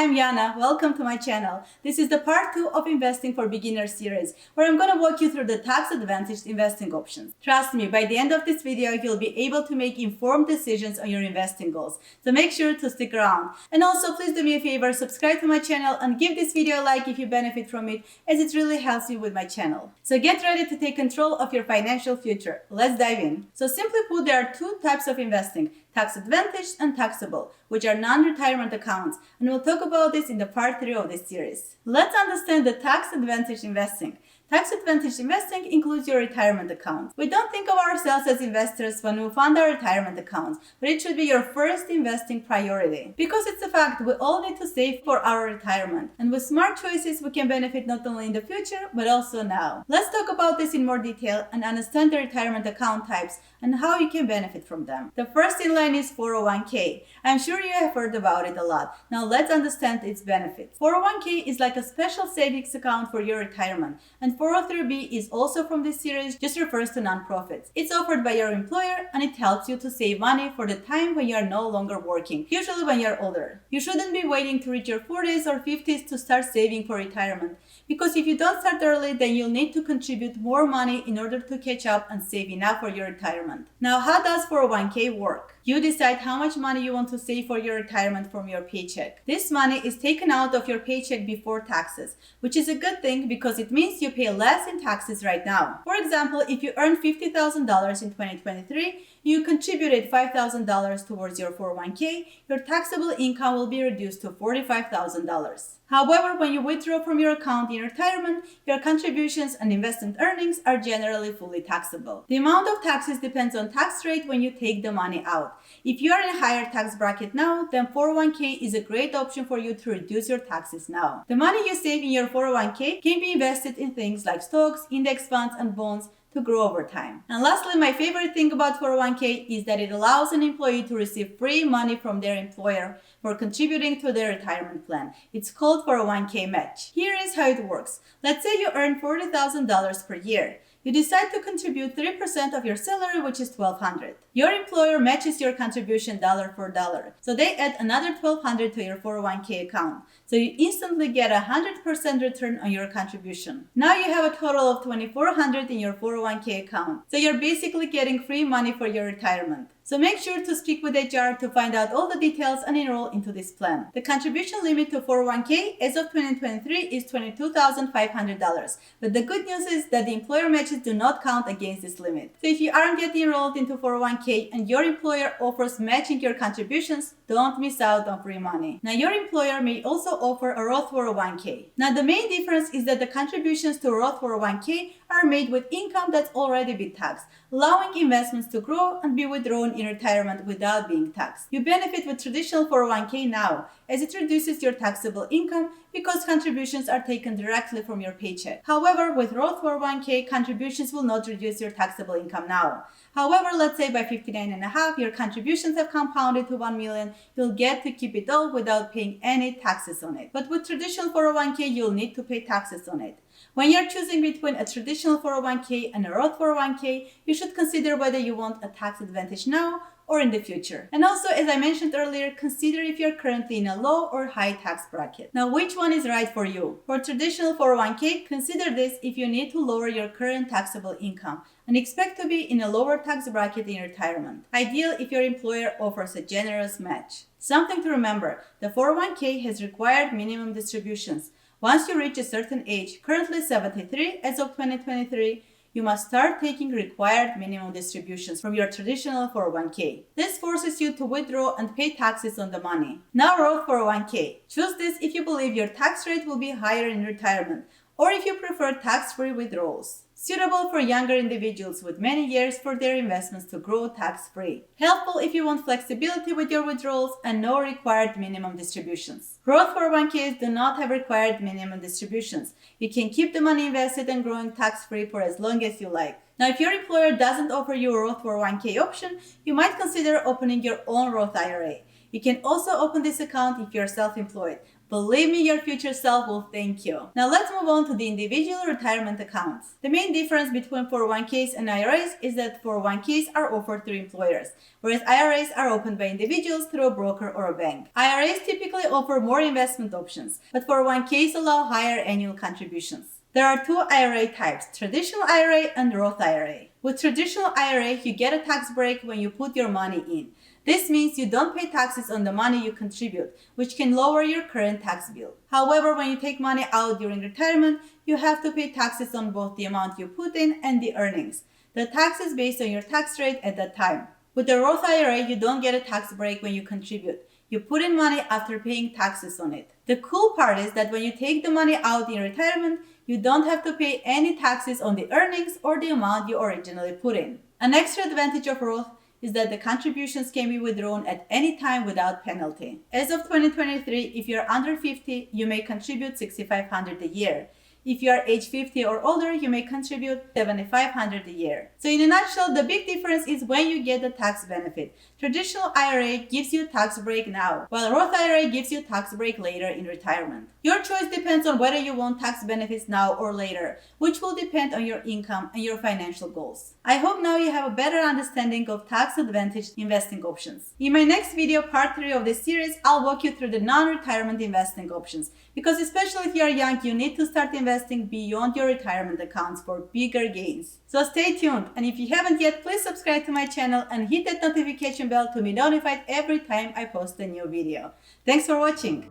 I'm Yana. Welcome to my channel. This is the part 2 of Investing for Beginners series, where I'm going to walk you through the tax-advantaged investing options. Trust me, by the end of this video, you'll be able to make informed decisions on your investing goals. So make sure to stick around. And also, please do me a favor, subscribe to my channel and give this video a like if you benefit from it, as it really helps me with my channel. So get ready to take control of your financial future. Let's dive in. So simply put, there are two types of investing: tax-advantaged and taxable, which are non-retirement accounts, and we'll talk about this in the part 3 of this series. Let's understand the tax-advantaged investing. Tax-advantaged investing includes your retirement account. We don't think of ourselves as investors when we fund our retirement accounts, but it should be your first investing priority. Because it's a fact, we all need to save for our retirement. And with smart choices, we can benefit not only in the future, but also now. Let's talk about this in more detail and understand the retirement account types and how you can benefit from them. The first in line is 401k. I'm sure you have heard about it a lot. Now let's understand its benefits. 401k is like a special savings account for your retirement, and 403b is also from this series, just refers to nonprofits. It's offered by your employer and it helps you to save money for the time when you are no longer working, usually when you're older. You shouldn't be waiting to reach your 40s or 50s to start saving for retirement, because if you don't start early, then you'll need to contribute more money in order to catch up and save enough for your retirement. Now, how does 401k work? You decide how much money you want to save for your retirement from your paycheck. This money is taken out of your paycheck before taxes, which is a good thing because it means you pay less in taxes right now. For example, if you earned $50,000 in 2023, you contributed $5,000 towards your 401k, your taxable income will be reduced to $45,000. However, when you withdraw from your account in retirement, your contributions and investment earnings are generally fully taxable. The amount of taxes depends on tax rate when you take the money out. If you are in a higher tax bracket now, then 401k is a great option for you to reduce your taxes now. The money you save in your 401k can be invested in things like stocks, index funds, and bonds to grow over time. And lastly, my favorite thing about 401k is that it allows an employee to receive free money from their employer for contributing to their retirement plan. It's called 401k match. Here is how it works. Let's say you earn $40,000 per year. You decide to contribute 3% of your salary, which is $1,200. Your employer matches your contribution dollar for dollar. So they add another $1,200 to your 401k account. So you instantly get a 100% return on your contribution. Now you have a total of $2,400 in your 401k account. So you're basically getting free money for your retirement. So make sure to speak with HR to find out all the details and enroll into this plan. The contribution limit to 401k as of 2023 is $22,500. But the good news is that the employer matches do not count against this limit. So if you aren't yet enrolled into 401k and your employer offers matching your contributions, don't miss out on free money. Now your employer may also offer a Roth 401k. Now the main difference is that the contributions to Roth 401k are made with income that's already been taxed, allowing investments to grow and be withdrawn in retirement without being taxed. You benefit with traditional 401k now, as it reduces your taxable income because contributions are taken directly from your paycheck. However, with Roth 401k, contributions will not reduce your taxable income now. However, let's say by 59.5, your contributions have compounded to $1 million, you'll get to keep it all without paying any taxes on it. But with traditional 401k, you'll need to pay taxes on it. When you're choosing between a traditional 401k and a Roth 401k, you should consider whether you want a tax advantage now or in the future. And also, as I mentioned earlier, consider if you're currently in a low or high tax bracket. Now, which one is right for you? For traditional 401k, consider this if you need to lower your current taxable income and expect to be in a lower tax bracket in retirement. Ideal if your employer offers a generous match. Something to remember, the 401k has required minimum distributions. Once you reach a certain age, currently 73 as of 2023, you must start taking required minimum distributions from your traditional 401k. This forces you to withdraw and pay taxes on the money. Now Roth 401k. Choose this if you believe your tax rate will be higher in retirement, or if you prefer tax-free withdrawals. Suitable for younger individuals with many years for their investments to grow tax-free. Helpful if you want flexibility with your withdrawals and no required minimum distributions. Roth 401ks do not have required minimum distributions. You can keep the money invested and growing tax-free for as long as you like. Now, if your employer doesn't offer you a Roth 401k option, you might consider opening your own Roth IRA. You can also open this account if you're self-employed. Believe me, your future self will thank you. Now let's move on to the individual retirement accounts. The main difference between 401ks and IRAs is that 401ks are offered through employers, whereas IRAs are opened by individuals through a broker or a bank. IRAs typically offer more investment options, but 401ks allow higher annual contributions. There are two IRA types, traditional IRA and Roth IRA. With traditional IRA, you get a tax break when you put your money in. This means you don't pay taxes on the money you contribute, which can lower your current tax bill. However, when you take money out during retirement, you have to pay taxes on both the amount you put in and the earnings. The tax is based on your tax rate at that time. With the Roth IRA, you don't get a tax break when you contribute. You put in money after paying taxes on it. The cool part is that when you take the money out in retirement, you don't have to pay any taxes on the earnings or the amount you originally put in. An extra advantage of Roth is that the contributions can be withdrawn at any time without penalty. As of 2023, if you're under 50, you may contribute $6,500 a year. If you are age 50 or older, you may contribute $7,500 a year. So in a nutshell, the big difference is when you get the tax benefit. Traditional IRA gives you tax break now, while Roth IRA gives you tax break later in retirement. Your choice depends on whether you want tax benefits now or later, which will depend on your income and your financial goals. I hope now you have a better understanding of tax-advantaged investing options. In my next video, part 3 of this series, I'll walk you through the non-retirement investing options, because especially if you are young, you need to start investing beyond your retirement accounts for bigger gains. So stay tuned, and if you haven't yet, please subscribe to my channel and hit that notification bell to be notified every time I post a new video. Thanks for watching.